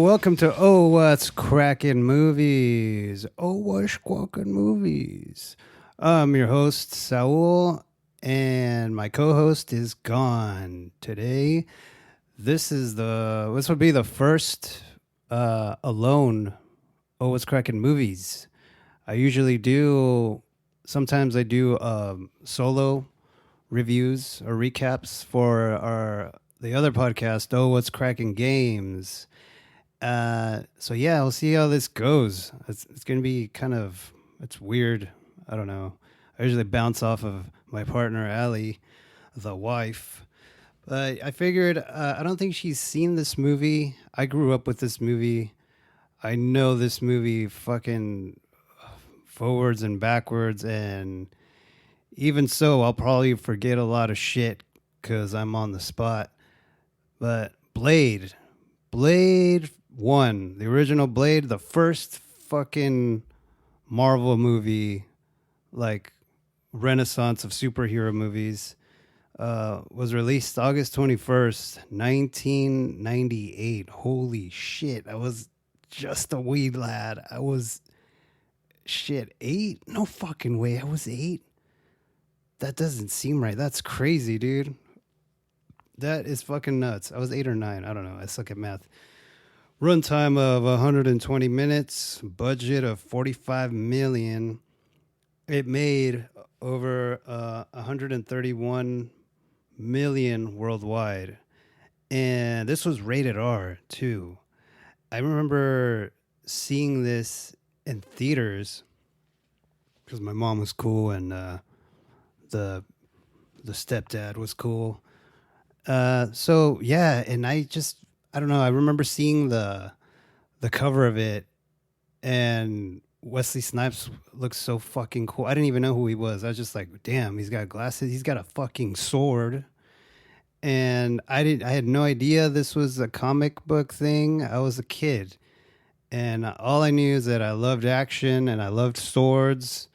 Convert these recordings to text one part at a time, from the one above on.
welcome to What's Crackin' Movies. What's Crackin' Movies. I'm your host, Saul, and my co-host is gone today. This would be the first alone What's Crackin' Movies. I usually do, sometimes I do solo reviews or recaps for the other podcast, What's Crackin' Games. So yeah, we'll see how this goes. It's gonna be it's weird. I don't know. I usually bounce off of my partner Allie, the wife, but I figured I don't think she's seen this movie. I grew up with this movie. I know this movie fucking forwards and backwards, and even so, I'll probably forget a lot of shit because I'm on the spot. But Blade 1, the original Blade, the first fucking Marvel movie, like renaissance of superhero movies, was released August 21st, 1998. Holy shit. I was just a wee lad. I was, 8? No fucking way. I was 8. That doesn't seem right. That's crazy, dude. That is fucking nuts. I was 8 or 9. I don't know. I suck at math. Runtime of 120 minutes. Budget of 45 million. It made over 131 million worldwide. And this was rated R, too. I remember seeing this in theaters because my mom was cool and the stepdad was cool. So yeah, and I don't know. I remember seeing the cover of it, and Wesley Snipes looks so fucking cool. I didn't even know who he was. I was just like, damn, he's got glasses. He's got a fucking sword. And I had no idea this was a comic book thing. I was a kid, and all I knew is that I loved action and I loved swords,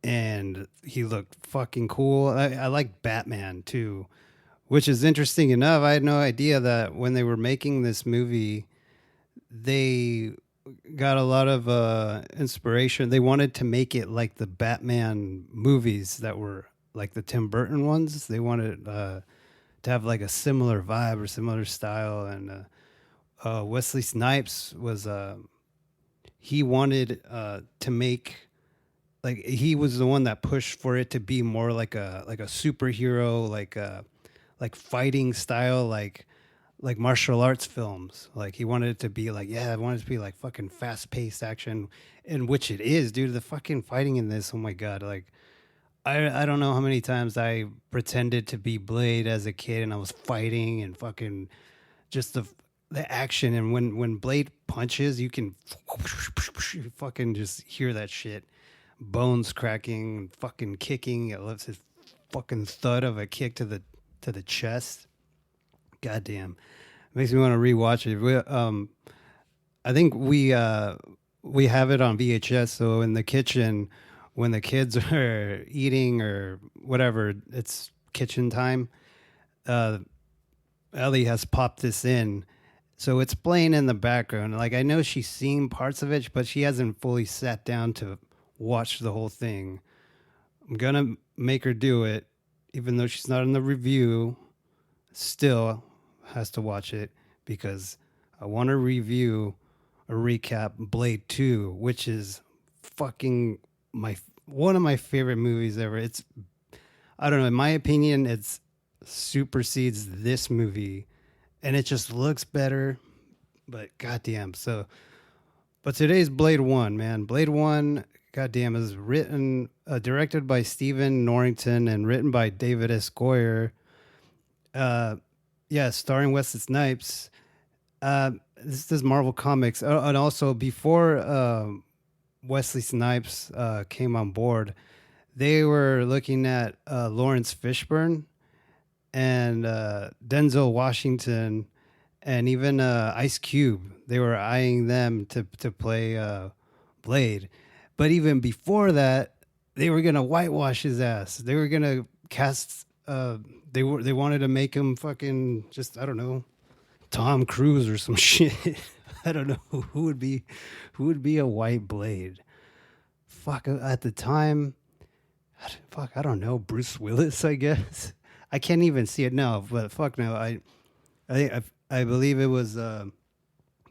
and he looked fucking cool. I like Batman too. Which is interesting enough. I had no idea that when they were making this movie, they got a lot of inspiration. They wanted to make it like the Batman movies that were like the Tim Burton ones. They wanted to have like a similar vibe or similar style. And Wesley Snipes was, he wanted to make, like, he was the one that pushed for it to be more like a superhero, like fighting style, like martial arts films. Like he wanted it to be like, yeah, I wanted it to be like fucking fast paced action, and which it is, dude. The fucking fighting in this, oh my god, like I don't know how many times I pretended to be Blade as a kid, and I was fighting and fucking just the action, and when Blade punches, you can fucking just hear that shit, bones cracking, fucking kicking. It loves his fucking thud of a kick to the chest. Goddamn, makes me want to rewatch it. I think we have it on VHS. So in the kitchen, when the kids are eating or whatever, it's kitchen time. Ellie has popped this in, so it's playing in the background. Like I know she's seen parts of it, but she hasn't fully sat down to watch the whole thing. I'm gonna make her do it. Even though she's not in the review, still has to watch it because I want to review or recap Blade 2, which is fucking one of my favorite movies ever. I don't know, in my opinion, it supersedes this movie, and it just looks better. But goddamn, but today's Blade 1, man. Blade 1, goddamn, is directed by Stephen Norrington and written by David S. Goyer. Starring Wesley Snipes. This is Marvel Comics. And also, before Wesley Snipes came on board, they were looking at Lawrence Fishburne and Denzel Washington and even Ice Cube. They were eyeing them to play Blade. But even before that, they were gonna whitewash his ass. They were gonna cast. They wanted to make him fucking just, I don't know, Tom Cruise or some shit. I don't know who would be a white Blade. Fuck, at the time, fuck, I don't know. Bruce Willis, I guess. I can't even see it now, but fuck no. I believe it was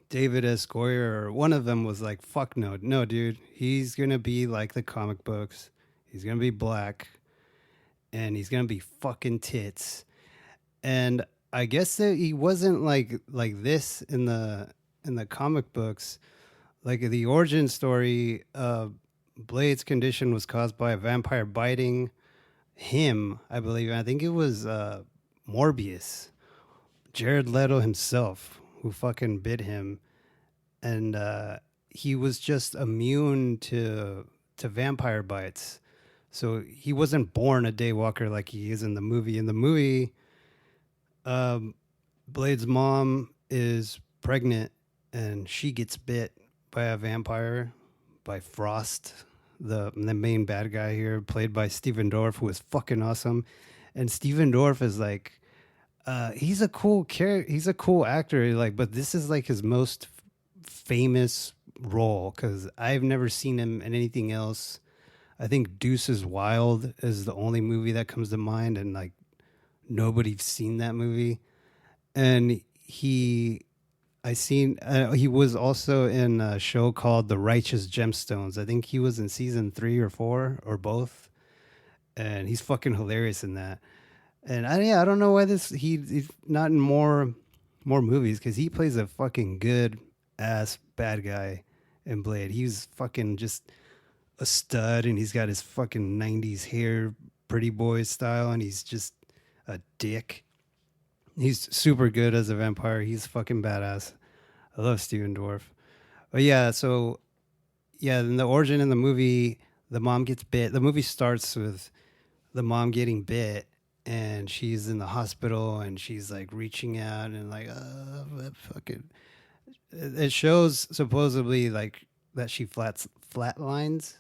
David S. Goyer or one of them was like, fuck no, no, dude. He's gonna be like the comic books. He's gonna be black, and he's gonna be fucking tits. And I guess that he wasn't like this in the comic books. Like the origin story, Blade's condition was caused by a vampire biting him, I believe. I think it was Morbius, Jared Leto himself, who fucking bit him, and he was just immune to vampire bites. So he wasn't born a daywalker like he is in the movie. In the movie, um, Blade's mom is pregnant and she gets bit by a vampire, by Frost, the main bad guy here, played by Steven Dorff, who is fucking awesome. And Steven Dorff is like, he's a cool character. He's a cool actor. Like, but this is like his most famous role because I've never seen him in anything else. I think Deuce is Wild is the only movie that comes to mind, and like nobody's seen that movie. And he was also in a show called The Righteous Gemstones. I think he was in season 3 or 4 or both, and he's fucking hilarious in that. And I don't know why he's not in more movies because he plays a fucking good ass bad guy in Blade. He's fucking just a stud, and he's got his fucking 90s hair, pretty boy style, and he's just a dick. He's super good as a vampire. He's fucking badass. I love Steven Dorff. But yeah, so yeah, in the origin in the movie, the mom gets bit. The movie starts with the mom getting bit, and she's in the hospital, and she's like reaching out and like, fucking. It shows supposedly like that she flatlines,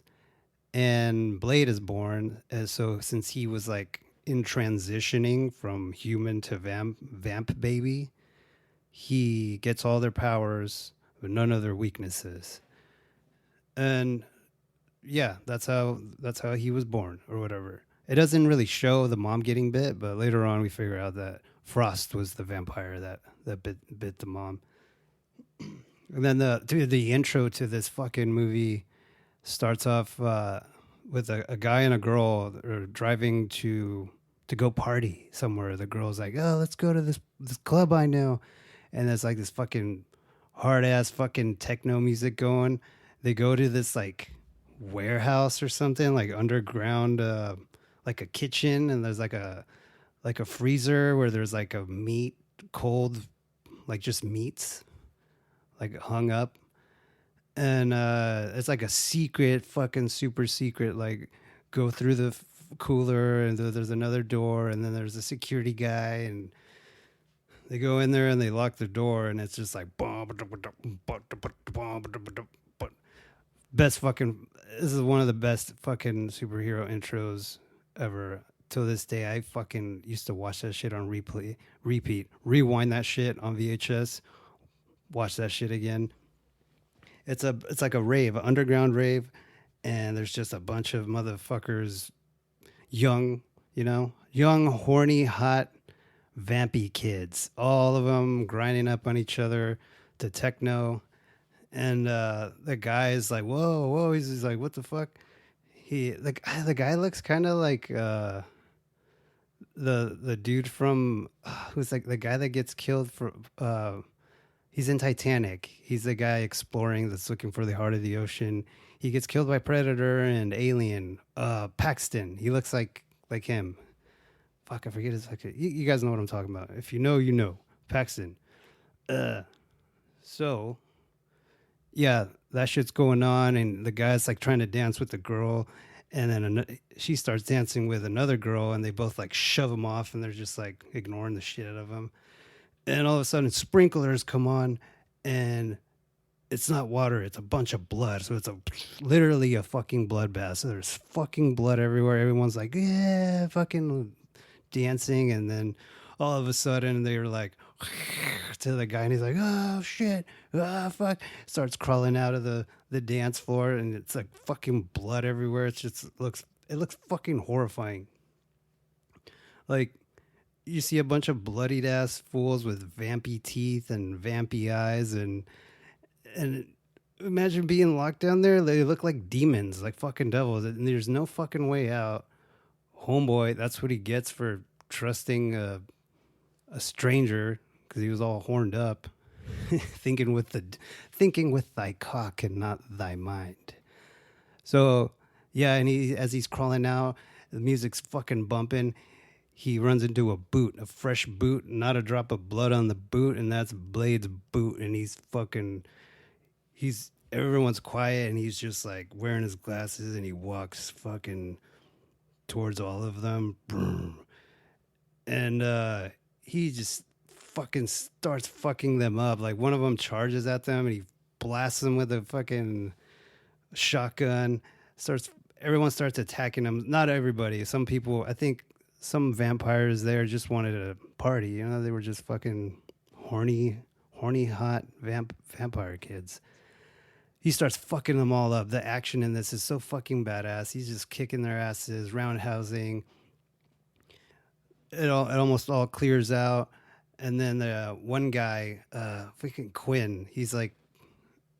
and Blade is born. And so since he was like in transitioning from human to vamp baby, he gets all their powers but none of their weaknesses. And yeah, that's how he was born or whatever. It doesn't really show the mom getting bit, but later on we figure out that Frost was the vampire that bit the mom. And then the intro to this fucking movie starts off with a guy and a girl driving to go party somewhere. The girl's like, "Oh, let's go to this club I know," and there's like this fucking hard ass fucking techno music going. They go to this like warehouse or something, like underground, like a kitchen, and there's like a freezer where there's like a meat cold, like just meats like hung up, and it's like a secret, fucking super secret, like go through the cooler, and there's another door, and then there's a security guy, and they go in there and they lock the door, and it's just like best fucking. This is one of the best fucking superhero intros ever. Till this day, I fucking used to watch that shit on repeat, rewind that shit on VHS, watch that shit again. It's like a rave, an underground rave, and there's just a bunch of motherfuckers, young, young, horny, hot, vampy kids, all of them grinding up on each other to techno. And the guy is like, whoa, he's like, what the fuck? The guy looks kind of like the dude from who's like the guy that gets killed for he's in Titanic. He's the guy exploring that's looking for the heart of the ocean. He gets killed by Predator and Alien. Paxton. He looks like him. Fuck, I forget his fucking. You guys know what I'm talking about. If you know, you know. Paxton. So, yeah, that shit's going on, and the guy's like trying to dance with the girl, and then she starts dancing with another girl, and they both like shove him off, and they're just like ignoring the shit out of him. And all of a sudden, sprinklers come on, and it's not water; it's a bunch of blood. So it's literally a fucking bloodbath. So there's fucking blood everywhere. Everyone's like, yeah, fucking dancing, and then all of a sudden they're like to the guy, and he's like, "Oh shit, ah fuck!" Starts crawling out of the dance floor, and it's like fucking blood everywhere. It looks fucking horrifying. Like you see a bunch of bloodied ass fools with vampy teeth and vampy eyes, and imagine being locked down there. They look like demons, like fucking devils, and there's no fucking way out. Homeboy, that's what he gets for trusting a stranger because he was all horned up, thinking with thy cock and not thy mind. So yeah, and he as he's crawling out, the music's fucking bumping. He runs into a boot, a fresh boot, not a drop of blood on the boot, and that's Blade's boot. And he's everyone's quiet, and he's just like wearing his glasses, and he walks fucking towards all of them, and he just fucking starts fucking them up. Like one of them charges at them, and he blasts them with a fucking shotgun. Starts Everyone starts attacking him. Not everybody. Some people, I think, some vampires there just wanted a party. You know, they were just fucking horny, hot vampire kids. He starts fucking them all up. The action in this is so fucking badass. He's just kicking their asses, roundhousing. It almost all clears out, and then the one guy, freaking Quinn. He's like,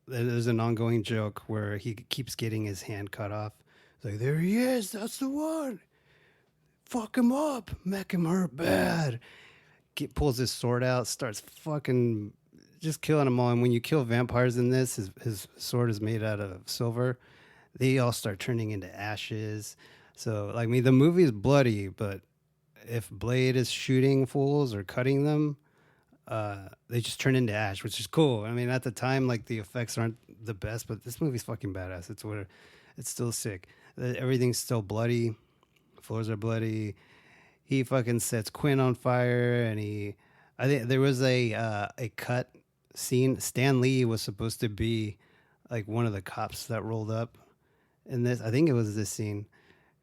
there's an ongoing joke where he keeps getting his hand cut off. It's like, there he is. That's the one. Fuck him up. Make him hurt bad. Pulls his sword out, starts fucking just killing them all. And when you kill vampires in this, his sword is made out of silver. They all start turning into ashes. So, like, I mean, the movie is bloody, but if Blade is shooting fools or cutting them, they just turn into ash, which is cool. I mean, at the time, like, the effects aren't the best, but this movie's fucking badass. It's still sick. Everything's still bloody. Floors are bloody. He fucking sets Quinn on fire, and I think there was a cut scene. Stan Lee was supposed to be like one of the cops that rolled up in this. I think it was this scene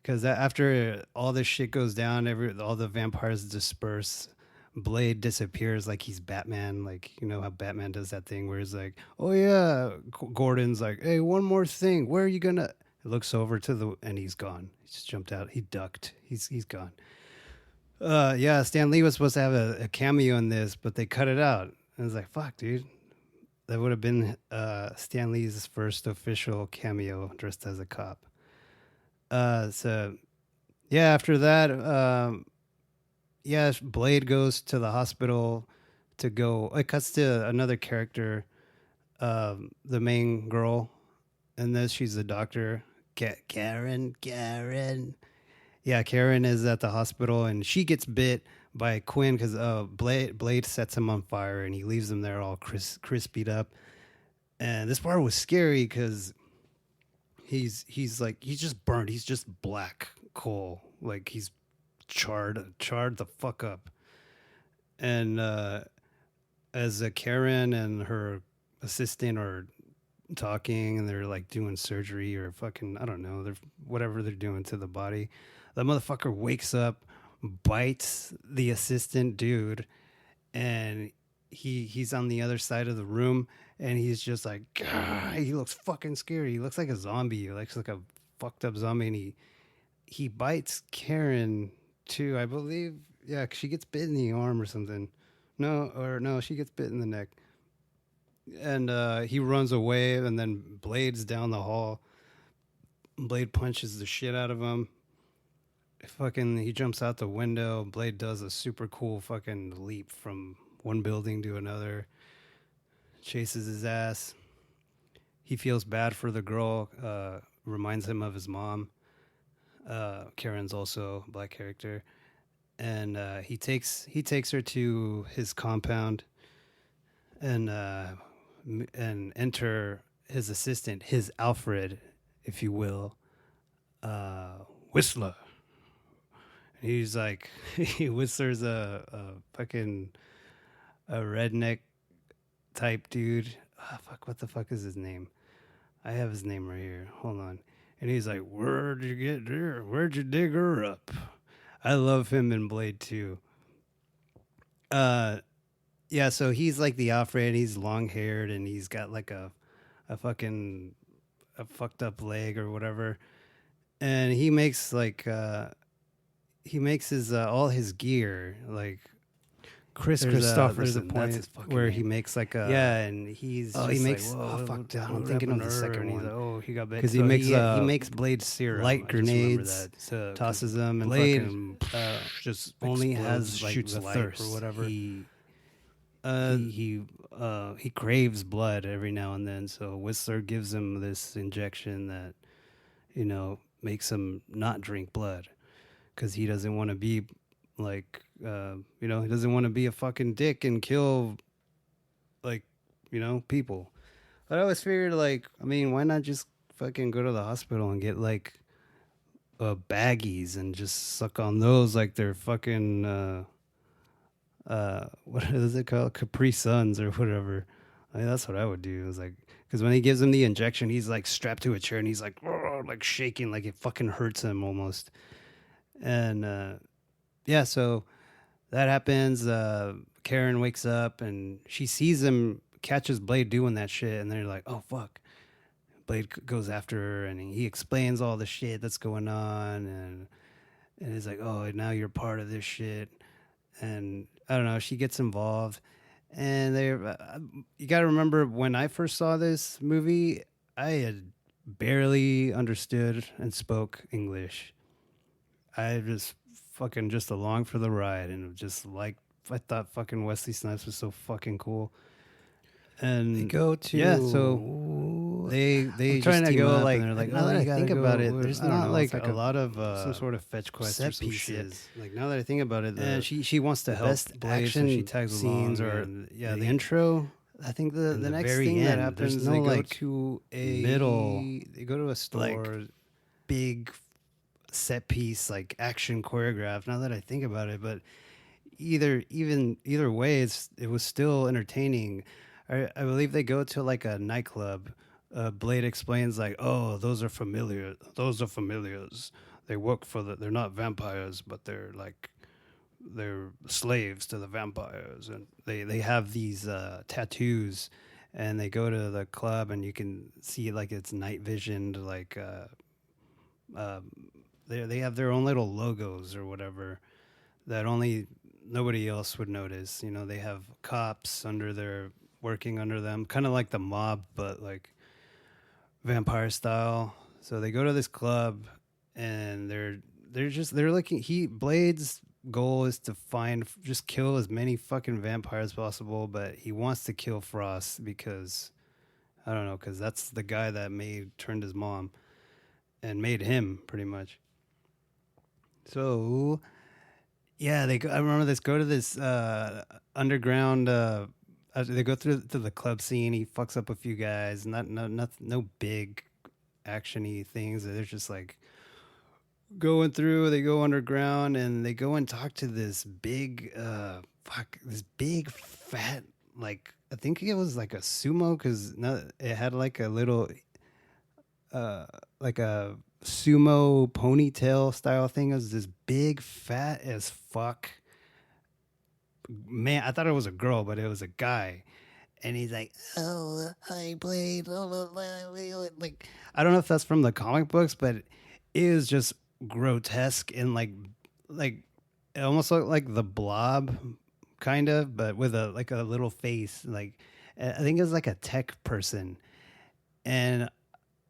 because after all this shit goes down, all the vampires disperse. Blade disappears like he's Batman. Like, you know how Batman does that thing where he's like, "Oh yeah," Gordon's like, "Hey, one more thing. Where are you gonna?" It looks over and he's gone. He just jumped out. He ducked. He's gone. Yeah, Stan Lee was supposed to have a cameo in this, but they cut it out. I was like, fuck, dude. That would have been Stan Lee's first official cameo dressed as a cop. So, yeah, after that, yeah, Blade goes to the hospital to go. It cuts to another character, the main girl. And this, she's a doctor. Karen. Yeah, Karen is at the hospital, and she gets bit by Quinn because Blade sets him on fire, and he leaves him there all crispied up. And this part was scary because he's just burnt. He's just black coal, like he's charred the fuck up. And as Karen and her assistant are talking, and they're like doing surgery or fucking, I don't know, they're whatever they're doing to the body. The motherfucker wakes up, bites the assistant dude, and he's on the other side of the room, and he's just like, "Gah!" He looks fucking scary. He looks like a zombie. He looks like a fucked up zombie, and he bites Karen too, I believe. Yeah, she gets bit in the arm or something. No, she gets bit in the neck. And he runs away, and then Blade's down the hall. Blade punches the shit out of him. He jumps out the window. Blade does a super cool fucking leap from one building to another. Chases his ass. He feels bad for the girl. Reminds him of his mom. Karen's also a black character. And he takes her to his compound, and enter his assistant, his Alfred, if you will, Whistler. And he's like, Whistler's a fucking a redneck type dude. Oh, fuck, what the fuck is his name? I have his name right here. Hold on. And he's like, "Where'd you get her? Where'd you dig her up?" I love him in Blade 2. Yeah, so he's like the Alfred. He's long haired and he's got like a fucking a fucked up leg or whatever. And he makes his all his gear like Chris there's a Christopherson. That's point his fucking where name. he makes like a Yeah, and he's oh just he makes like, whoa, oh fuck what I'm thinking of the happened to her? second And he's one like, oh, he got bit. because So he makes Blade serum. light I just remember grenades, that. so Tosses them and Blade fucking just only explodes, has like shoots the light thirst or whatever. He craves blood every now and then, so Whistler gives him this injection that makes him not drink blood because he doesn't want to be like he doesn't want to be a fucking dick and kill like people. But I always figured like I mean why not just fucking go to the hospital and get like baggies and just suck on those like they're fucking what is it called, Capri Suns or whatever. I mean, that's what I would do. It was like because when he gives him the injection he's like strapped to a chair and he's like shaking like it fucking hurts him almost. And yeah, so that happens. Karen wakes up and she sees him, catches Blade doing that shit, and they're like, oh fuck. Blade goes after her and he explains all the shit that's going on, and he's like, oh, now you're part of this shit. And I don't know, she gets involved. And you got to remember when I first saw this movie, I had barely understood and spoke English. I just fucking just along for the ride and just like I thought fucking Wesley Snipes was so fucking cool. And They go to they I'm just trying to team go up like and they're like, now oh, that you I gotta think go, about it, there's I don't not know, like it's like a lot of some sort of fetch quest or set some pieces. shit. Like now that I think about it, and she wants to help best Blade, action so she tags scenes along. or And, yeah, the intro. I think the And the next very thing that end, happens, there's no they go like to a middle. They go to a store, like big set piece, like action choreographed. Now that I think about it, but either way, it was still entertaining. I believe they go to like a nightclub. Blade explains like, oh, those are familiar. Those are familiars. They work for they're not vampires, but they're slaves to the vampires, and they have these tattoos, and they go to the club, and you can see like it's night visioned, like uh, they have their own little logos or whatever that only nobody else would notice. They have cops working under them, kind of like the mob, but like vampire style. So they go to this club, and they're looking. Blade's goal is to just kill as many fucking vampires as possible, but he wants to kill Frost because I don't know, because that's the guy that turned his mom and made him pretty much. So yeah, I remember this. Go to this underground. They go through to the club scene. He fucks up a few guys. No big actiony things. They're just like going through. They go underground and they go and talk to this big this big fat, like I think it was like a sumo, because it had like a little like a sumo ponytail style thing. It was this big fat as fuck man. I thought it was a girl, but it was a guy. And he's like, oh, I played. Like, I don't know if that's from the comic books, but it is just grotesque and like it almost looked like the Blob, kind of, but with a little face. Like, I think it was like a tech person, and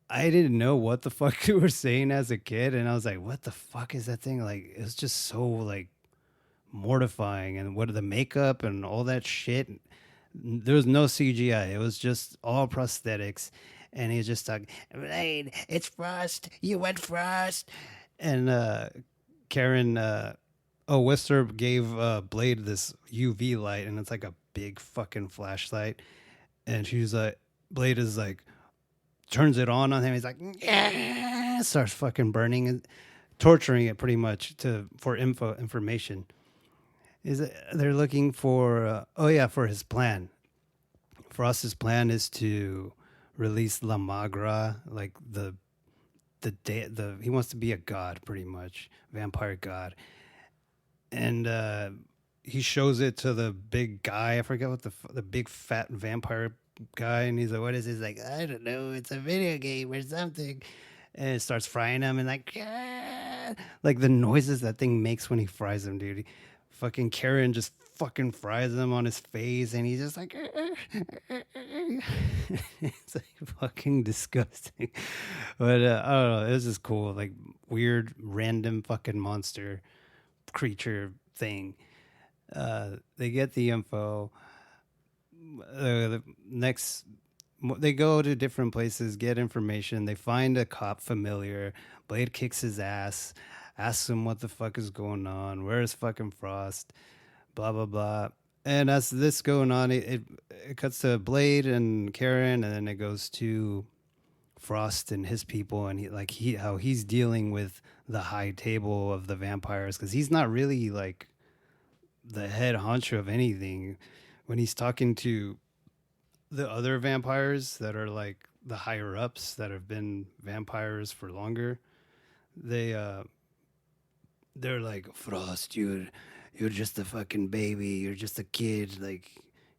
I didn't know what the fuck you were saying as a kid, and I was like, what the fuck is that thing? Like, it was just so like mortifying, and what the makeup and all that shit. There was no CGI. It was just all prosthetics. And he's just talking, Blade, it's Frost. You went Frost. And Karen, Whistler gave Blade this UV light, and it's like a big fucking flashlight. And she's like, Blade is like, turns it on him. He's like, yeah, starts fucking burning and torturing it pretty much for information. They're looking for for his plan. Frost's plan is to release La Magra, like he wants to be a god, pretty much vampire god, and he shows it to the big guy. I forget what the big fat vampire guy, and he's like, "What is this?" Like, I don't know. It's a video game or something. And it starts frying him, and like, "Ah!" Like the noises that thing makes when he fries him, dude. Fucking Karen just fucking fries him on his face, and he's just like, it's like fucking disgusting. But I don't know. It was just cool, like weird, random fucking monster creature thing. They get the info. The next, they go to different places, get information. They find a cop familiar. Blade kicks his ass, asks him what the fuck is going on. Where's fucking Frost? Blah blah blah. And as this going on, it cuts to Blade and Karen, and then it goes to Frost and his people, and he how he's dealing with the high table of the vampires because he's not really like the head honcho of anything. When he's talking to the other vampires that are like the higher ups that have been vampires for longer, they they're like, Frost, you're just a fucking baby, you're just a kid, like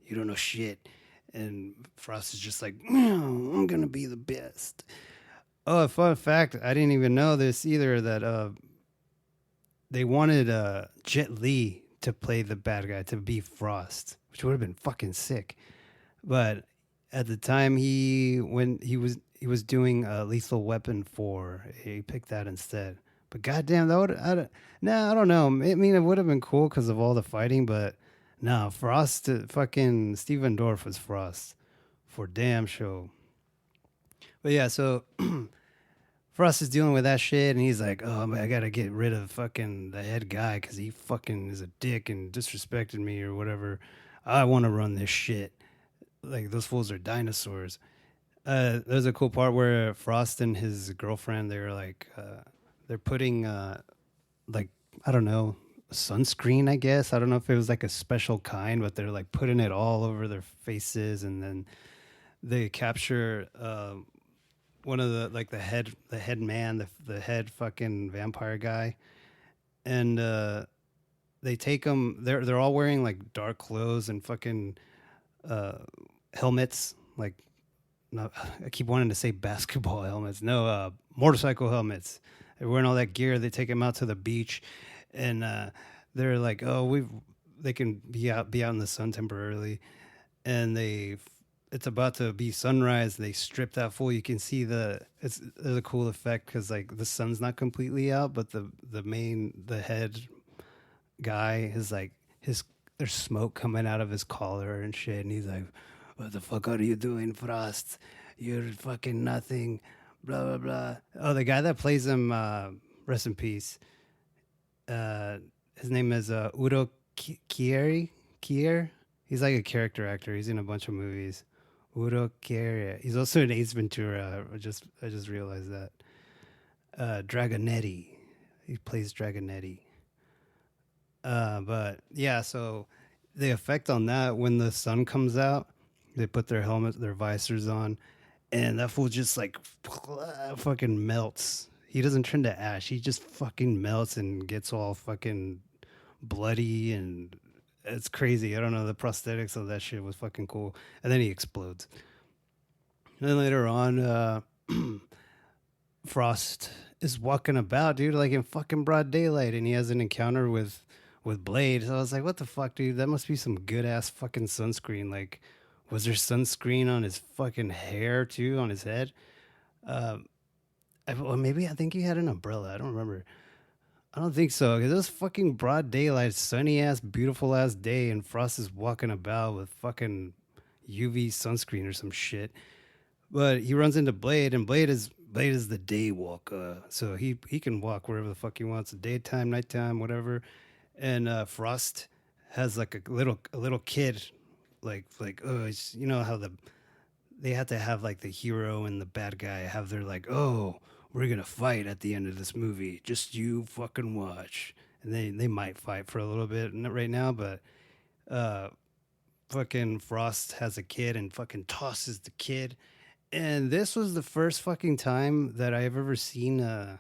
you don't know shit. And Frost is just like, no, I'm gonna be the best. Oh, a fun fact, I didn't even know this either, that they wanted Jet Li to play the bad guy, to be Frost, which would have been fucking sick. But at the time when he was doing Lethal Weapon 4, he picked that instead. But goddamn, that would I don't know. I mean, it would have been cool because of all the fighting, but no, Frost, fucking Steven Dorff was Frost for damn sure. But yeah, so Frost is dealing with that shit, and he's like, "Oh, man, I gotta get rid of fucking the head guy because he fucking is a dick and disrespected me or whatever. I want to run this shit. Like those fools are dinosaurs." There's a cool part where Frost and his girlfriend, they're putting like, I don't know, sunscreen, I guess. I don't know if it was like a special kind, but they're like putting it all over their faces, and then they capture one of the like the head man, the head fucking vampire guy, and they take them. They're all wearing like dark clothes and fucking uh, helmets. Like, no, I keep wanting to say basketball helmets. No, motorcycle helmets. They're wearing all that gear. They take them out to the beach, and they're like, "Oh, they can be out in the sun temporarily," and it's about to be sunrise. They strip that fool. You can see there's a cool effect because like the sun's not completely out, but the head guy is like there's smoke coming out of his collar and shit, and he's like, "What the fuck are you doing, Frost? You're fucking nothing." Blah blah blah. Oh, the guy that plays him, rest in peace. Uh, his name is Udo Kier. He's like a character actor. He's in a bunch of movies. Udo Kier. He's also in Ace Ventura. I just realized that. Dragonetti. He plays Dragonetti. But yeah, so the effect on that, when the sun comes out, they put their helmets, their visors on, and that fool just like fucking melts. He doesn't turn to ash. He just fucking melts and gets all fucking bloody, and it's crazy. I don't know. The prosthetics of that shit was fucking cool. And then he explodes. And then later on, Frost is walking about, dude, like in fucking broad daylight, and he has an encounter with Blade. So I was like, what the fuck, dude? That must be some good ass fucking sunscreen. Like, was there sunscreen on his fucking hair too, on his head? Well, maybe I think he had an umbrella. I don't remember. I don't think so, because it was fucking broad daylight, sunny ass, beautiful ass day, and Frost is walking about with fucking UV sunscreen or some shit. But he runs into Blade, and Blade is the day walker, so he can walk wherever the fuck he wants, daytime, nighttime, whatever. And Frost has like a little kid, like oh, you know how they have to have like the hero and the bad guy have their like, oh, we're gonna fight at the end of this movie, just you fucking watch. And they might fight for a little bit right now, but fucking Frost has a kid and fucking tosses the kid. And this was the first fucking time that I've ever seen a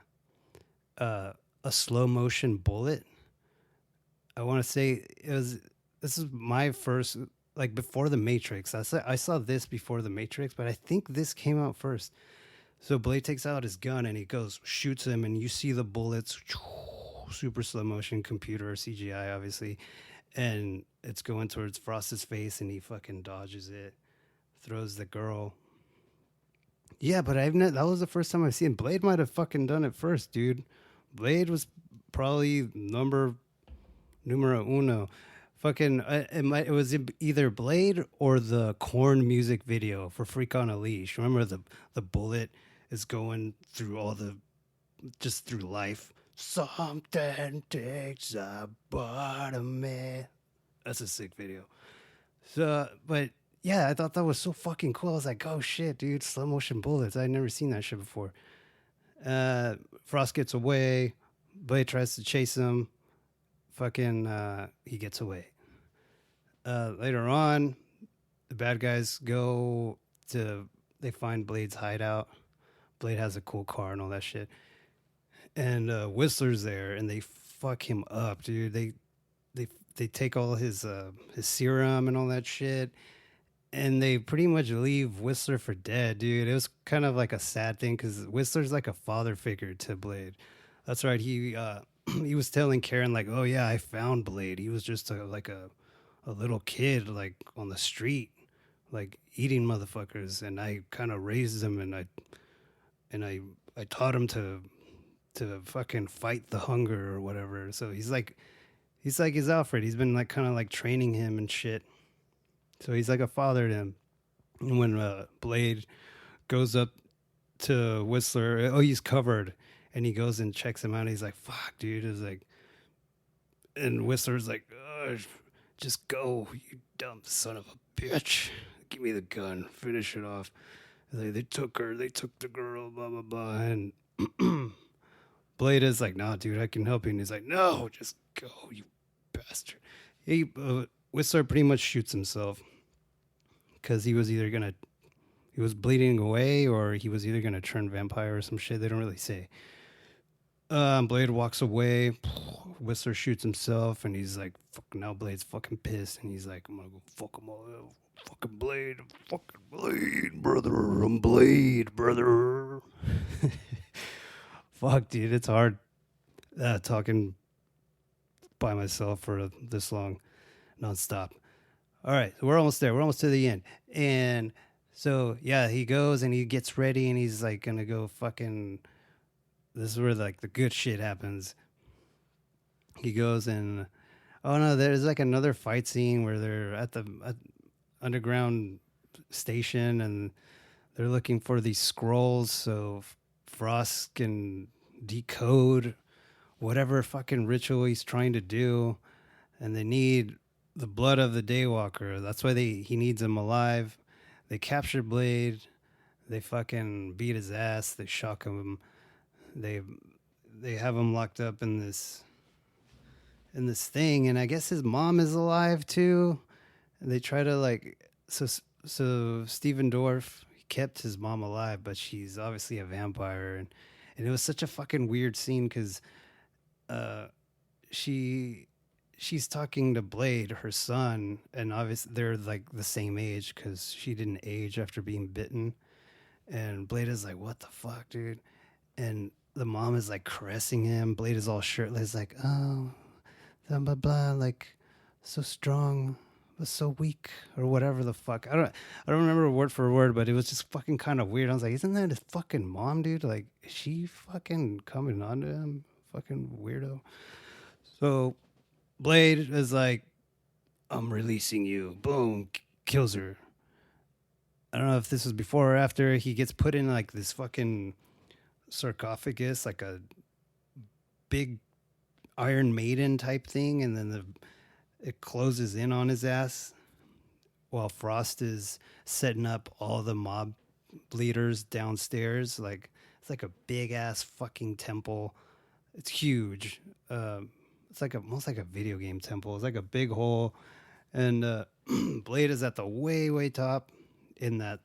slow motion bullet. I want to say it was. This is my first, like before the Matrix. I saw this before the Matrix, but I think this came out first. So Blade takes out his gun and he goes shoots him, and you see the bullets, super slow motion, computer CGI, obviously, and it's going towards Frost's face, and he fucking dodges it, throws the girl. Yeah, but that was the first time I've seen Blade. Might have fucking done it first, dude. Blade was probably numero uno. Fucking, it was either Blade or the Corn music video for "Freak on a Leash." Remember the bullet is going through all the just through life. Something takes a part of me. That's a sick video. So, but yeah, I thought that was so fucking cool. I was like, oh shit, dude, slow motion bullets. I'd never seen that shit before. Frost gets away. Blade tries to chase him. Fucking, he gets away. Later on, the bad guys they find Blade's hideout. Blade has a cool car and all that shit. And Whistler's there, and they fuck him up, dude. They take all his serum and all that shit, and they pretty much leave Whistler for dead, dude. It was kind of like a sad thing because Whistler's like a father figure to Blade. That's right. He he was telling Karen like, "Oh yeah, I found Blade. He was just like a little kid like on the street, like eating motherfuckers, and I kind of raised him, and I taught him to fucking fight the hunger or whatever." So he's like his Alfred. He's been like kind of like training him and shit. So he's like a father to him. And when Blade goes up to Whistler, oh, he's covered, and he goes and checks him out. And he's like, "Fuck, dude." It's like, and Whistler's like, "Just go, you dumb son of a bitch. Give me the gun. Finish it off." They took her. They took the girl. Blah blah blah. And Blade is like, "Nah, dude, I can help you." And he's like, "No, just go, you bastard." Whistler pretty much shoots himself because he was bleeding away, or he was either gonna turn vampire or some shit. They don't really say. Blade walks away. Whistler shoots himself, and he's like, "Fuck!" Now Blade's fucking pissed, and he's like, "I'm gonna go fuck him all up. Fucking Blade, fucking Blade, brother. I'm Blade, brother." Fuck, dude, it's hard talking by myself for this long, nonstop. All right, so we're almost there. We're almost to the end, and so yeah, he goes and he gets ready, and he's like gonna go fucking. This is where like the good shit happens. He goes and oh no, there's like another fight scene where they're at the underground station and they're looking for these scrolls so Frost can decode whatever fucking ritual he's trying to do, and they need the blood of the Daywalker. That's why he needs him alive. They capture Blade. They fucking beat his ass. They shock him. They have him locked up in this thing, and I guess his mom is alive too. And they try to like so Steven Dorff kept his mom alive, but she's obviously a vampire, and it was such a fucking weird scene because she's talking to Blade, her son, and obviously they're like the same age because she didn't age after being bitten. And Blade is like, "What the fuck, dude?" And the mom is like caressing him. Blade is all shirtless, like, "Oh, blah blah blah, like so strong but so weak," or whatever the fuck. I don't remember word for word, but it was just fucking kind of weird. I was like, "Isn't that his fucking mom, dude? Like, is she fucking coming on to him? Fucking weirdo." So Blade is like, "I'm releasing you." Boom, kills her. I don't know if this was before or after. He gets put in like this fucking sarcophagus, like a big Iron Maiden type thing, and then it closes in on his ass while Frost is setting up all the mob leaders downstairs. Like it's like a big ass fucking temple. It's huge. It's like almost like a video game temple. It's like a big hole, and Blade is at the way top in that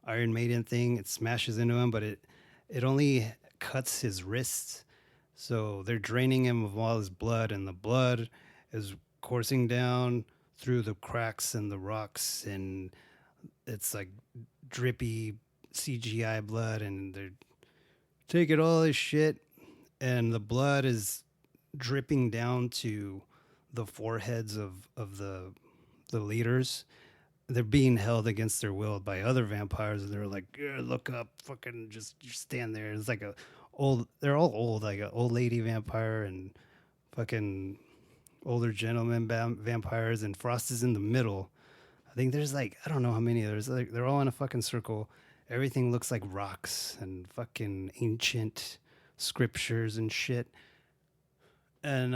Iron Maiden thing. It smashes into him, but it only cuts his wrists. So they're draining him of all his blood, and the blood is coursing down through the cracks and the rocks, and it's like drippy CGI blood, and they're taking all this shit, and the blood is dripping down to the foreheads of the leaders. They're being held against their will by other vampires, and they're like, "Yeah, look up, fucking just stand there." It's like a old. They're all old, like an old lady vampire and fucking older gentleman vampires, and Frost is in the middle. I think there's like I don't know how many. There's like they're all in a fucking circle. Everything looks like rocks and fucking ancient scriptures and shit. And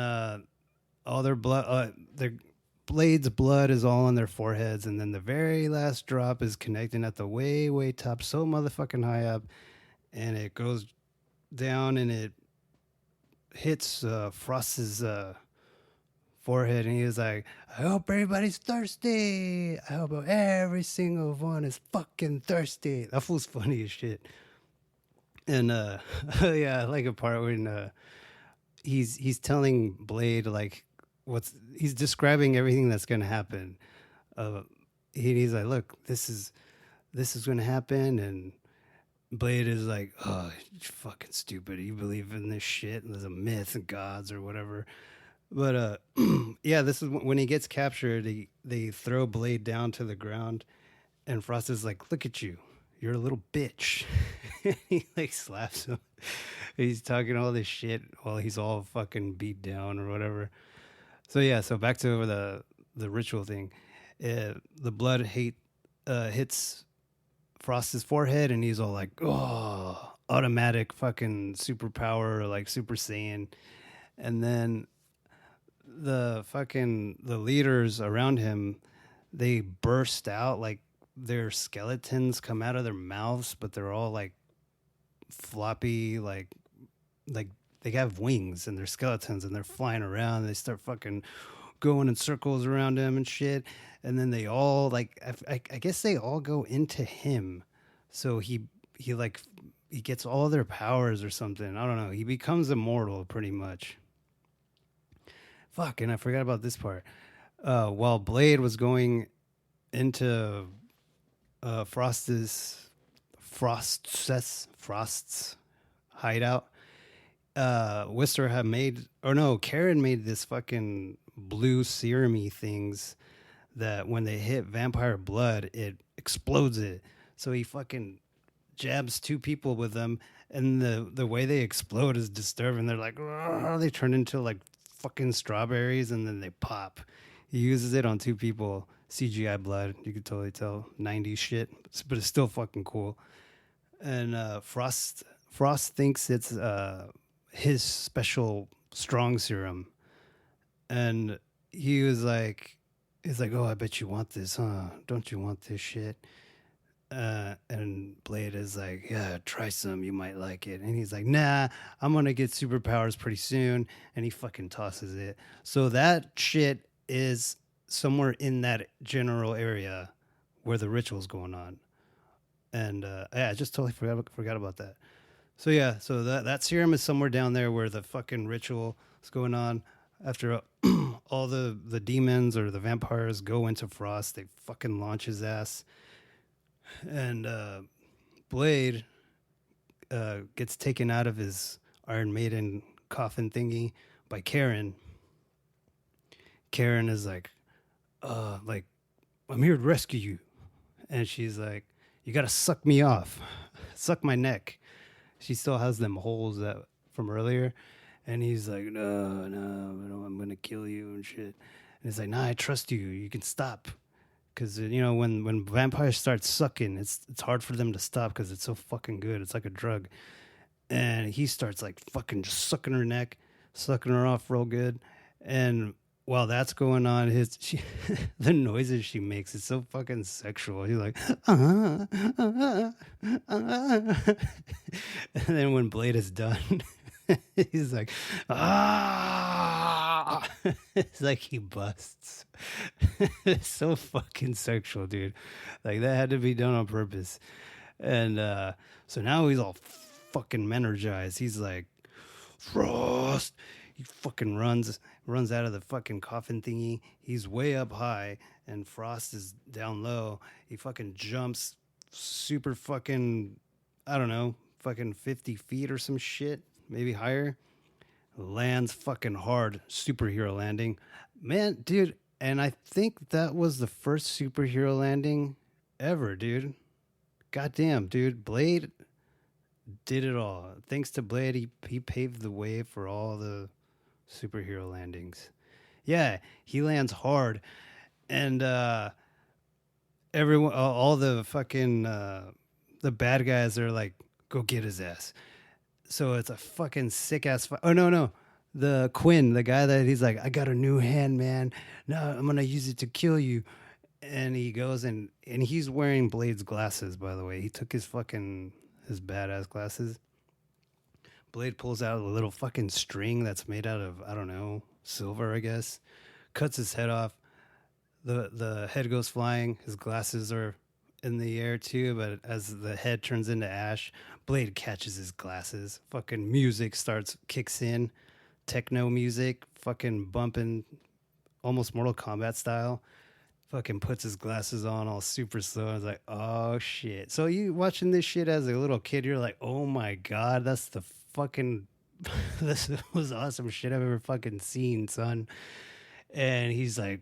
all their blades' blood is all on their foreheads, and then the very last drop is connecting at the way, way top, so motherfucking high up, and it goes down and it hits Frost's forehead, and he was like, "I hope everybody's thirsty. I hope every single one is fucking thirsty." That fool's funny as shit. And yeah, I like a part when he's telling Blade like he's describing everything that's gonna happen. He's like, "Look, this is gonna happen," and Blade is like, "Oh, you're fucking stupid. You believe in this shit, and there's a myth and gods or whatever." But yeah, this is when he gets captured. They throw Blade down to the ground, and Frost is like, "Look at you, you're a little bitch." He like slaps him. He's talking all this shit while he's all fucking beat down or whatever. So yeah, so back to the ritual thing. The blood hits Frost's forehead, and he's all like, "Oh, automatic fucking superpower, like Super Saiyan." And then the leaders around him, they burst out, like their skeletons come out of their mouths, but they're all like floppy, like they have wings and they're skeletons, and they're flying around, and they start fucking going in circles around him and shit. And then they all like I guess they all go into him, so he gets all their powers or something. I don't know, he becomes immortal pretty much. Fuck, and I forgot about this part. While Blade was going into Frost's hideout, Wister had made, or no, Karen made this fucking blue serumy things that when they hit vampire blood, it explodes it. So he fucking jabs two people with them, and the way they explode is disturbing. They're like, "Rrr," they turn into like fucking strawberries, and then they pop. He uses it on two people. CGI blood, you could totally tell 90s shit, but it's still fucking cool. And Frost thinks it's his special strong serum, and he's like, "Oh, I bet you want this, huh? Don't you want this shit?" And Blade is like, "Yeah, try some, you might like it." And he's like, "Nah, I'm gonna get superpowers pretty soon." And he fucking tosses it. So that shit is somewhere in that general area where the ritual's going on. And yeah, I just totally forgot about that. So yeah, so that serum is somewhere down there where the fucking ritual is going on. After all the demons or the vampires go into Frost, they fucking launch his ass. And Blade gets taken out of his Iron Maiden coffin thingy by Karen. Karen is like, "I'm here to rescue you," and she's like, "You gotta suck me off, suck my neck." She still has them holes that from earlier, and he's like, "No, I'm gonna kill you and shit." And he's like, "Nah, I trust you. You can stop." Because when vampires start sucking, it's hard for them to stop because it's so fucking good. It's like a drug. And he starts like fucking just sucking her neck, sucking her off real good. And while that's going on, the noises she makes is so fucking sexual. He's like, and then when Blade is done, he's like, ah. It's like he busts. It's so fucking sexual, dude. Like that had to be done on purpose. And so now he's all fucking energized. He's like, "Frost." He fucking runs runs out of the fucking coffin thingy. He's way up high, and Frost is down low. He fucking jumps super fucking, I don't know, fucking 50 feet or some shit, maybe higher. Lands fucking hard, superhero landing. Man, dude, and I think that was the first superhero landing ever, dude. Goddamn, dude. Blade did it all. Thanks to Blade, he paved the way for all the superhero landings. Yeah, he lands hard, and everyone, all the fucking the bad guys are like, go get his ass. So it's a fucking sick ass. Oh no, no, the Quinn, the guy that he's like, I got a new hand, man. No, I'm gonna use it to kill you. And he goes and he's wearing Blade's glasses. By the way, he took his badass glasses. Blade pulls out a little fucking string that's made out of, I don't know, silver, I guess. Cuts his head off. The head goes flying. His glasses are in the air too, but as the head turns into ash, Blade catches his glasses. Fucking music kicks in. Techno music, fucking bumping, almost Mortal Kombat style. Fucking puts his glasses on all super slow. I was like, oh shit. So you watching this shit as a little kid, you're like, oh my God, that's the fucking, this was awesome shit I've ever fucking seen, son. And he's like,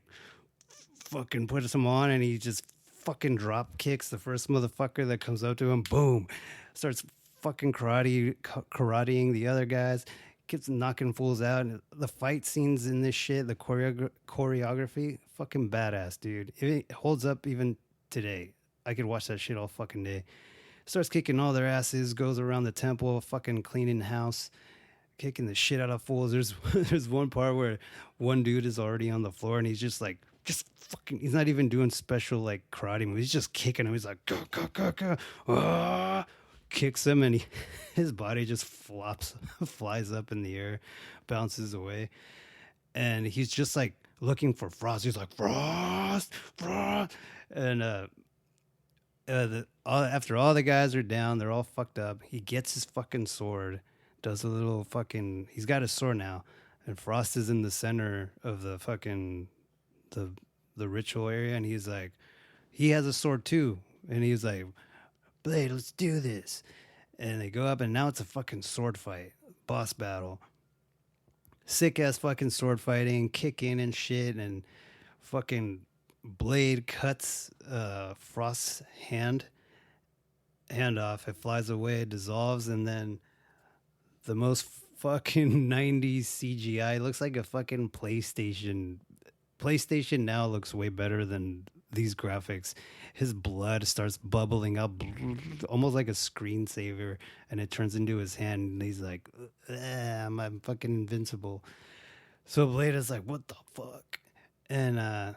fucking puts him on and he just fucking drop kicks the first motherfucker that comes up to him. Boom. Starts fucking karateing the other guys. Gets knocking fools out. And the fight scenes in this shit, the choreography, fucking badass, dude. It holds up even today. I could watch that shit all fucking day. Starts kicking all their asses, goes around the temple, fucking cleaning house, kicking the shit out of fools. There's one part where one dude is already on the floor and he's just fucking, he's not even doing special like karate moves. He's just kicking him. He's like, go, go, go, go. Ah! Kicks him and his body just flies up in the air, bounces away. And he's just like looking for Frost. He's like, Frost, Frost. And after all the guys are down, they're all fucked up. He gets his fucking sword, does a little fucking, he's got his sword now. And Frost is in the center of the fucking, the ritual area. And he's like, he has a sword too. And he's like, Blade, let's do this. And they go up, and now it's a fucking sword fight, boss battle. Sick ass fucking sword fighting, kicking and shit, and fucking Blade cuts Frost's hand off. It flies away, it dissolves, and then the most fucking 90s CGI looks like a fucking PlayStation. PlayStation now looks way better than these graphics. His blood starts bubbling up almost like a screensaver, and it turns into his hand, and he's like, I'm fucking invincible. So Blade is like, what the fuck? And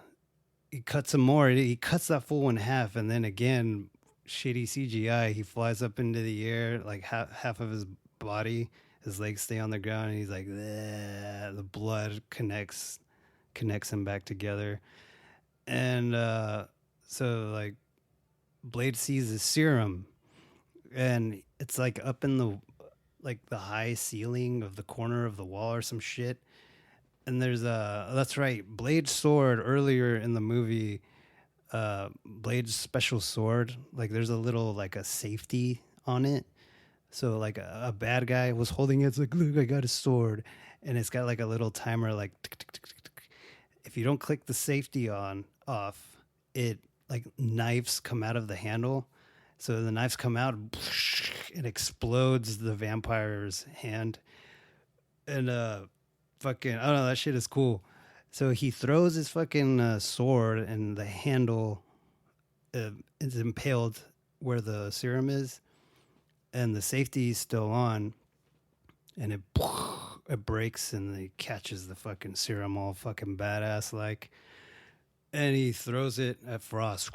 he cuts him more. He cuts that fool in half, and then again, shitty CGI, he flies up into the air, like half of his body, his legs stay on the ground, and he's like, the blood connects him back together. And so like Blade sees the serum, and it's like up in the high ceiling of the corner of the wall or some shit. And there's that's right, Blade's sword earlier in the movie, Blade's special sword, like there's a little like a safety on it. So like a bad guy was holding it. It's like, look, I got a sword, and it's got like a little timer like tick, tick, tick, tick, tick. If you don't click the safety off, it like knives come out of the handle. So the knives come out, it explodes the vampire's hand. And fucking, I don't know, that shit is cool. So he throws his fucking sword, and the handle is impaled where the serum is, and the safety is still on, and it breaks, and he catches the fucking serum all fucking badass like, and he throws it at Frost,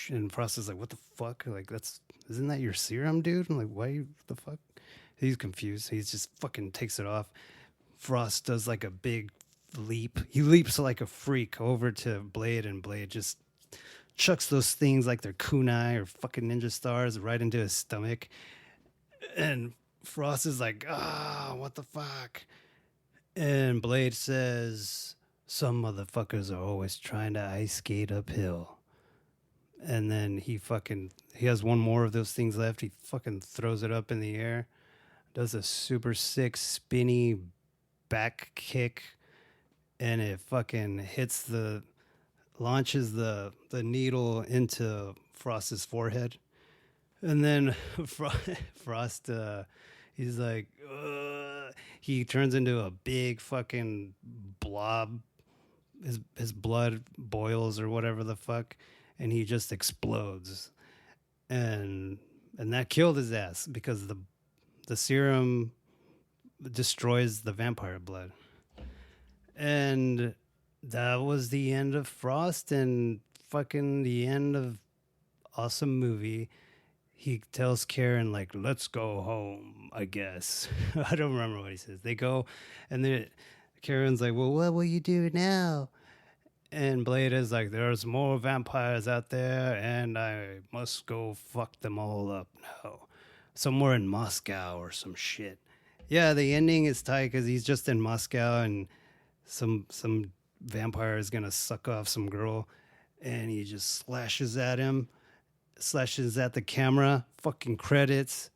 and Frost is like, what the fuck? Like, isn't that your serum, dude? I'm like, why the fuck? He's confused. He just fucking takes it off. Frost does like a big leap. He leaps like a freak over to Blade, and Blade just chucks those things like they're kunai or fucking ninja stars right into his stomach. And Frost is like, what the fuck? And Blade says, "Some motherfuckers are always trying to ice skate uphill." And then he has one more of those things left. He fucking throws it up in the air, does a super sick spinny back kick, and it fucking launches the needle into Frost's forehead. And then Frost, he's like, "Ugh." He turns into a big fucking blob. His blood boils or whatever the fuck, and he just explodes. And that killed his ass because the serum destroys the vampire blood. And that was the end of Frost and fucking the end of awesome movie. He tells Karen like, "Let's go home," I guess. I don't remember what he says. They go, and then Karen's like, "Well, what will you do now?" And Blade is like, "There's more vampires out there, and I must go fuck them all up now, somewhere in Moscow or some shit." Yeah, the ending is tight because he's just in Moscow, and some vampire is gonna suck off some girl, and he just slashes at him, slashes at the camera. Fucking credits,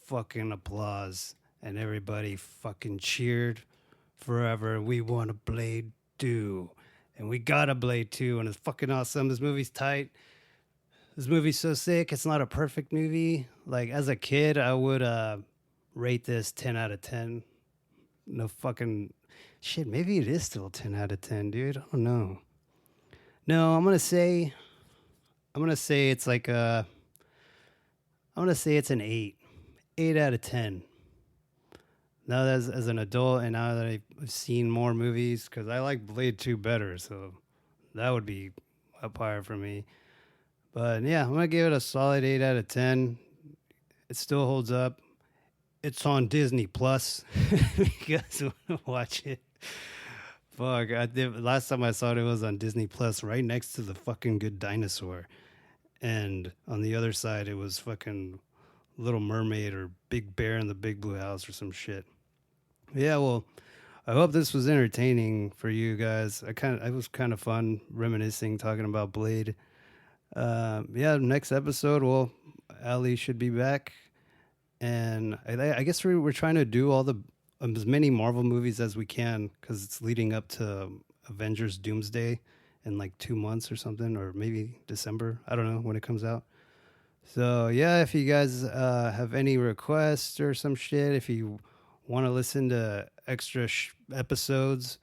fucking applause, and everybody fucking cheered forever. We want a Blade 2. And we got a Blade 2, and it's fucking awesome. This movie's tight. This movie's so sick. It's not a perfect movie. Like, as a kid, I would rate this 10 out of 10. No fucking shit. Maybe it is still 10 out of 10, dude. I don't know. No, I'm gonna say it's like I'm gonna say it's an 8. 8 out of 10. Now that as an adult, and now that I've seen more movies, because I like Blade 2 better, so that would be up higher for me. But yeah, I'm gonna give it a solid 8 out of 10. It still holds up. It's on Disney Plus. You guys want to watch it? Fuck, last time I saw it, it was on Disney Plus, right next to the fucking Good Dinosaur, and on the other side, it was fucking Little Mermaid or Big Bear in the Big Blue House or some shit. Yeah, well, I hope this was entertaining for you guys. It was kind of fun reminiscing, talking about Blade. Yeah, next episode, well, Ali should be back, and I guess we're trying to do all the as many Marvel movies as we can because it's leading up to Avengers Doomsday in like 2 months or something, or maybe December. I don't know when it comes out. So yeah, if you guys have any requests or some shit, if you want to listen to extra episodes,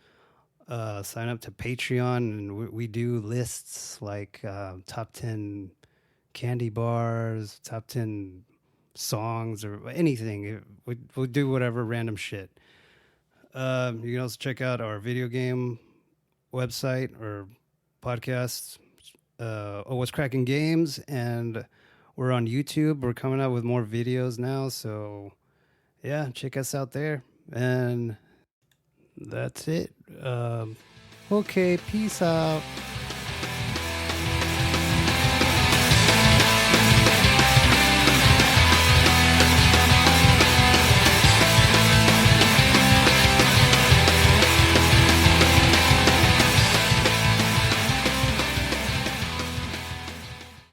sign up to Patreon, and we do lists like top 10 candy bars, top 10 songs, or anything. We'll do whatever random shit. You can also check out our video game website or podcast. What's Cracking Games, and we're on YouTube. We're coming out with more videos now, so yeah, check us out there. And that's it. Okay, peace out.